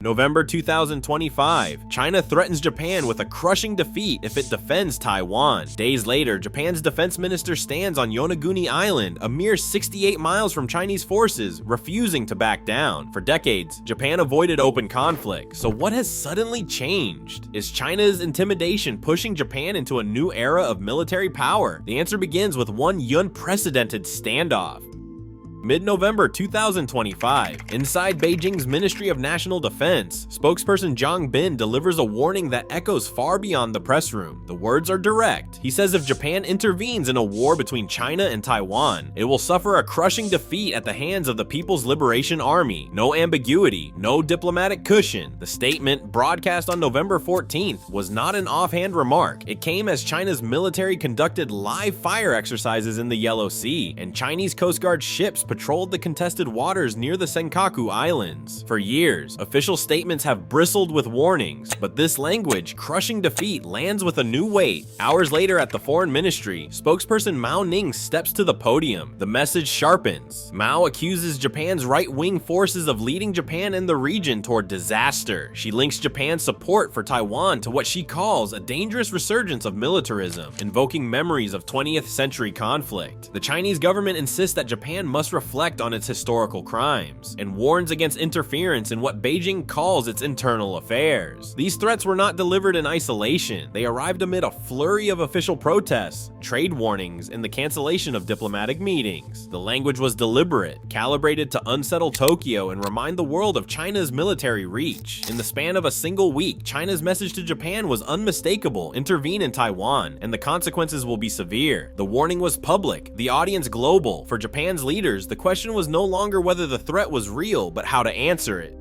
November 2025, China threatens Japan with a crushing defeat if it defends Taiwan. Days later, Japan's defense minister stands on Yonaguni Island, a mere 68 miles from Chinese forces, refusing to back down. For decades, Japan avoided open conflict. So what has suddenly changed? Is China's intimidation pushing Japan into a new era of military power? The answer begins with one unprecedented standoff. Mid-November 2025, inside Beijing's Ministry of National Defense, spokesperson Zhang Bin delivers a warning that echoes far beyond the press room. The words are direct. He says if Japan intervenes in a war between China and Taiwan, it will suffer a crushing defeat at the hands of the People's Liberation Army. No ambiguity, no diplomatic cushion. The statement, broadcast on November 14th, was not an offhand remark. It came as China's military conducted live fire exercises in the Yellow Sea, and Chinese Coast Guard ships patrolled the contested waters near the Senkaku Islands. For years, official statements have bristled with warnings, but this language, crushing defeat, lands with a new weight. Hours later at the Foreign Ministry, spokesperson Mao Ning steps to the podium. The message sharpens. Mao accuses Japan's right-wing forces of leading Japan and the region toward disaster. She links Japan's support for Taiwan to what she calls a dangerous resurgence of militarism, invoking memories of 20th century conflict. The Chinese government insists that Japan must reflect on its historical crimes, and warns against interference in what Beijing calls its internal affairs. These threats were not delivered in isolation. They arrived amid a flurry of official protests, trade warnings, and the cancellation of diplomatic meetings. The language was deliberate, calibrated to unsettle Tokyo and remind the world of China's military reach. In the span of a single week, China's message to Japan was unmistakable: intervene in Taiwan, and the consequences will be severe. The warning was public, the audience global. For Japan's leaders, the question was no longer whether the threat was real, but how to answer it.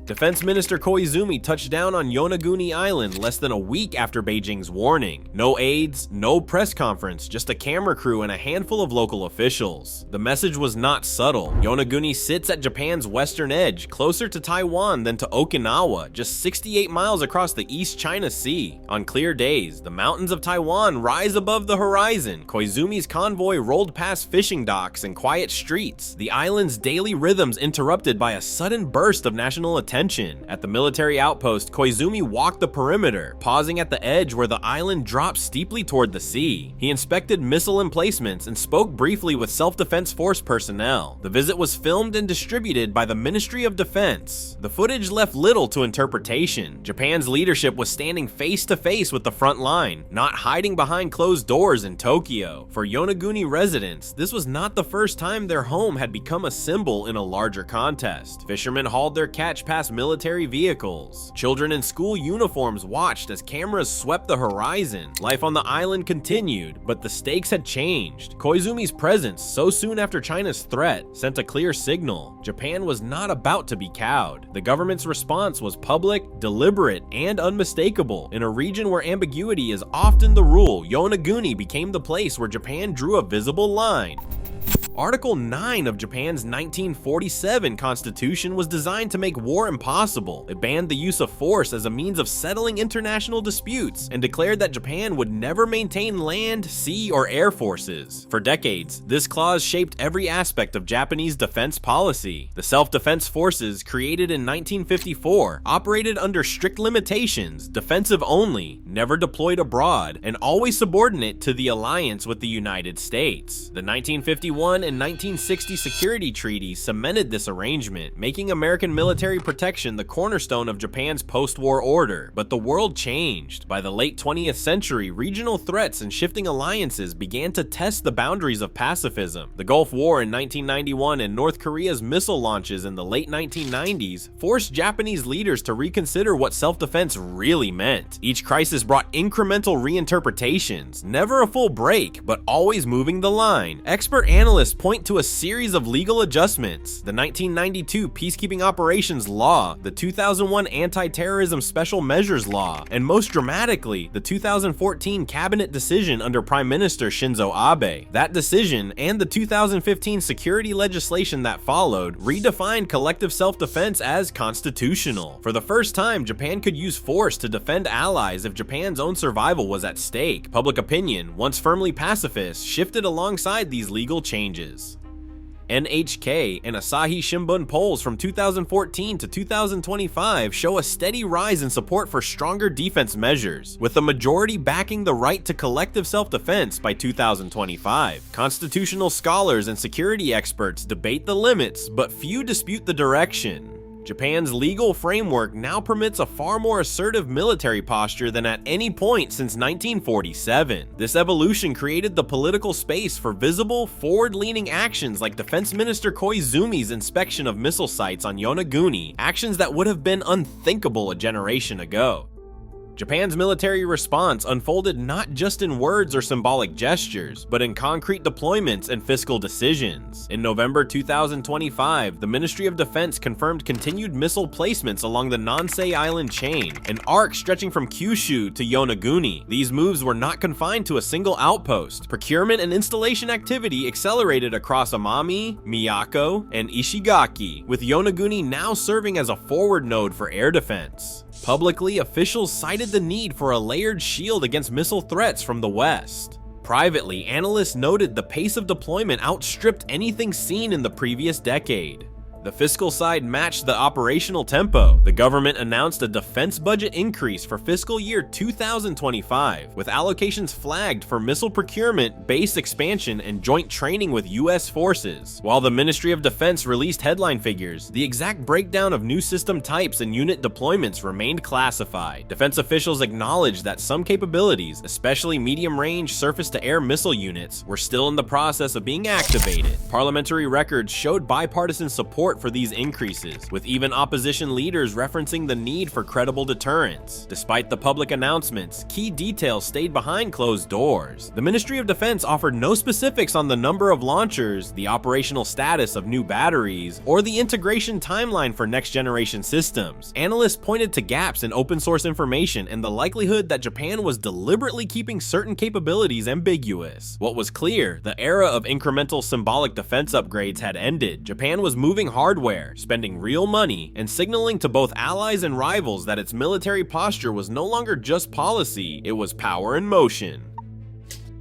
Defense Minister Koizumi touched down on Yonaguni Island less than a week after Beijing's warning. No aides, no press conference, just a camera crew and a handful of local officials. The message was not subtle. Yonaguni sits at Japan's western edge, closer to Taiwan than to Okinawa, just 68 miles across the East China Sea. On clear days, the mountains of Taiwan rise above the horizon. Koizumi's convoy rolled past fishing docks and quiet streets, the island's daily rhythms interrupted by a sudden burst of national attention. At the military outpost, Koizumi walked the perimeter, pausing at the edge where the island drops steeply toward the sea. He inspected missile emplacements and spoke briefly with self-defense force personnel. The visit was filmed and distributed by the Ministry of Defense. The footage left little to interpretation. Japan's leadership was standing face to face with the front line, not hiding behind closed doors in Tokyo. For Yonaguni residents, this was not the first time their home had become a symbol in a larger contest. Fishermen hauled their catch past military vehicles. Children in school uniforms watched as cameras swept the horizon. Life on the island continued, but the stakes had changed. Koizumi's presence, so soon after China's threat, sent a clear signal. Japan was not about to be cowed. The government's response was public, deliberate, and unmistakable. In a region where ambiguity is often the rule, Yonaguni became the place where Japan drew a visible line. Article 9 of Japan's 1947 constitution was designed to make war impossible. It banned the use of force as a means of settling international disputes and declared that Japan would never maintain land, sea, or air forces. For decades, this clause shaped every aspect of Japanese defense policy. The self-defense forces, created in 1954, operated under strict limitations, defensive only, never deployed abroad, and always subordinate to the alliance with the United States. The 1951 and 1960 security treaties cemented this arrangement, making American military protection the cornerstone of Japan's post-war order. But the world changed. By the late 20th century, regional threats and shifting alliances began to test the boundaries of pacifism. The Gulf War in 1991 and North Korea's missile launches in the late 1990s forced Japanese leaders to reconsider what self-defense really meant. Each crisis brought incremental reinterpretations, never a full break, but always moving the line. Expert analysts point to a series of legal adjustments: the 1992 Peacekeeping Operations Law, the 2001 Anti-Terrorism Special Measures Law, and most dramatically, the 2014 cabinet decision under Prime Minister Shinzo Abe. That decision, and the 2015 security legislation that followed, redefined collective self-defense as constitutional. For the first time, Japan could use force to defend allies if Japan's own survival was at stake. Public opinion, once firmly pacifist, shifted alongside these legal changes. NHK and Asahi Shimbun polls from 2014 to 2025 show a steady rise in support for stronger defense measures, with the majority backing the right to collective self-defense by 2025. Constitutional scholars and security experts debate the limits, but few dispute the direction. Japan's legal framework now permits a far more assertive military posture than at any point since 1947. This evolution created the political space for visible, forward-leaning actions like Defense Minister Koizumi's inspection of missile sites on Yonaguni, actions that would have been unthinkable a generation ago. Japan's military response unfolded not just in words or symbolic gestures, but in concrete deployments and fiscal decisions. In November 2025, the Ministry of Defense confirmed continued missile placements along the Nansei Island chain, an arc stretching from Kyushu to Yonaguni. These moves were not confined to a single outpost. Procurement and installation activity accelerated across Amami, Miyako, and Ishigaki, with Yonaguni now serving as a forward node for air defense. Publicly, officials cited the need for a layered shield against missile threats from the West. Privately, analysts noted the pace of deployment outstripped anything seen in the previous decade. The fiscal side matched the operational tempo. The government announced a defense budget increase for fiscal year 2025, with allocations flagged for missile procurement, base expansion, and joint training with U.S. forces. While the Ministry of Defense released headline figures, the exact breakdown of new system types and unit deployments remained classified. Defense officials acknowledged that some capabilities, especially medium-range surface-to-air missile units, were still in the process of being activated. Parliamentary records showed bipartisan support for these increases, with even opposition leaders referencing the need for credible deterrence. Despite the public announcements, key details stayed behind closed doors. The Ministry of Defense offered no specifics on the number of launchers, the operational status of new batteries, or the integration timeline for next-generation systems. Analysts pointed to gaps in open-source information and the likelihood that Japan was deliberately keeping certain capabilities ambiguous. What was clear, the era of incremental symbolic defense upgrades had ended. Japan was moving hardware, spending real money, and signaling to both allies and rivals that its military posture was no longer just policy, it was power in motion.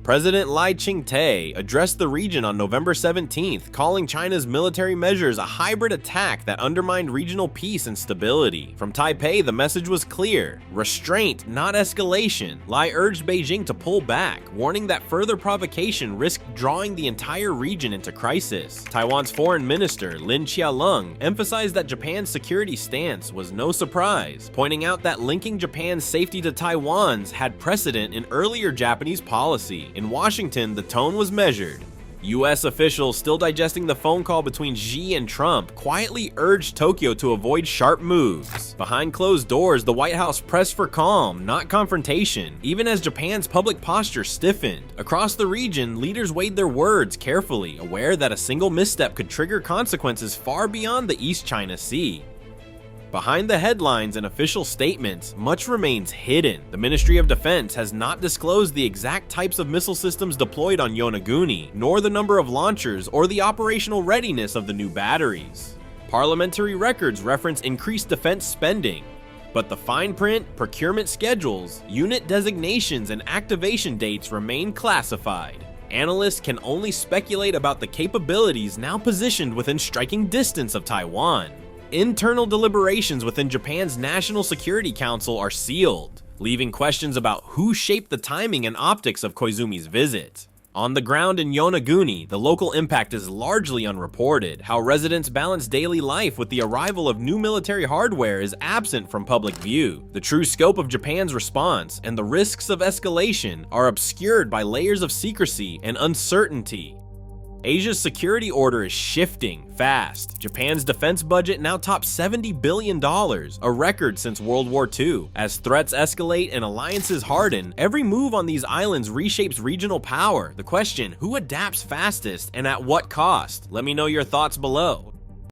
President Lai Ching-te addressed the region on November 17th, calling China's military measures a hybrid attack that undermined regional peace and stability. From Taipei, the message was clear: restraint, not escalation. Lai urged Beijing to pull back, warning that further provocation risked drawing the entire region into crisis. Taiwan's foreign minister, Lin Chia-lung, emphasized that Japan's security stance was no surprise, pointing out that linking Japan's safety to Taiwan's had precedent in earlier Japanese policy. In Washington, the tone was measured. U.S. officials, still digesting the phone call between Xi and Trump, quietly urged Tokyo to avoid sharp moves. Behind closed doors, the White House pressed for calm, not confrontation, even as Japan's public posture stiffened. Across the region, leaders weighed their words carefully, aware that a single misstep could trigger consequences far beyond the East China Sea. Behind the headlines and official statements, much remains hidden. The Ministry of Defense has not disclosed the exact types of missile systems deployed on Yonaguni, nor the number of launchers or the operational readiness of the new batteries. Parliamentary records reference increased defense spending, but the fine print, procurement schedules, unit designations, and activation dates remain classified. Analysts can only speculate about the capabilities now positioned within striking distance of Taiwan. Internal deliberations within Japan's National Security Council are sealed, leaving questions about who shaped the timing and optics of Koizumi's visit. On the ground in Yonaguni, the local impact is largely unreported. How residents balance daily life with the arrival of new military hardware is absent from public view. The true scope of Japan's response and the risks of escalation are obscured by layers of secrecy and uncertainty. Asia's security order is shifting fast. Japan's defense budget now tops $70 billion, a record since World War II. As threats escalate and alliances harden, every move on these islands reshapes regional power. The question, who adapts fastest and at what cost? Let me know your thoughts below.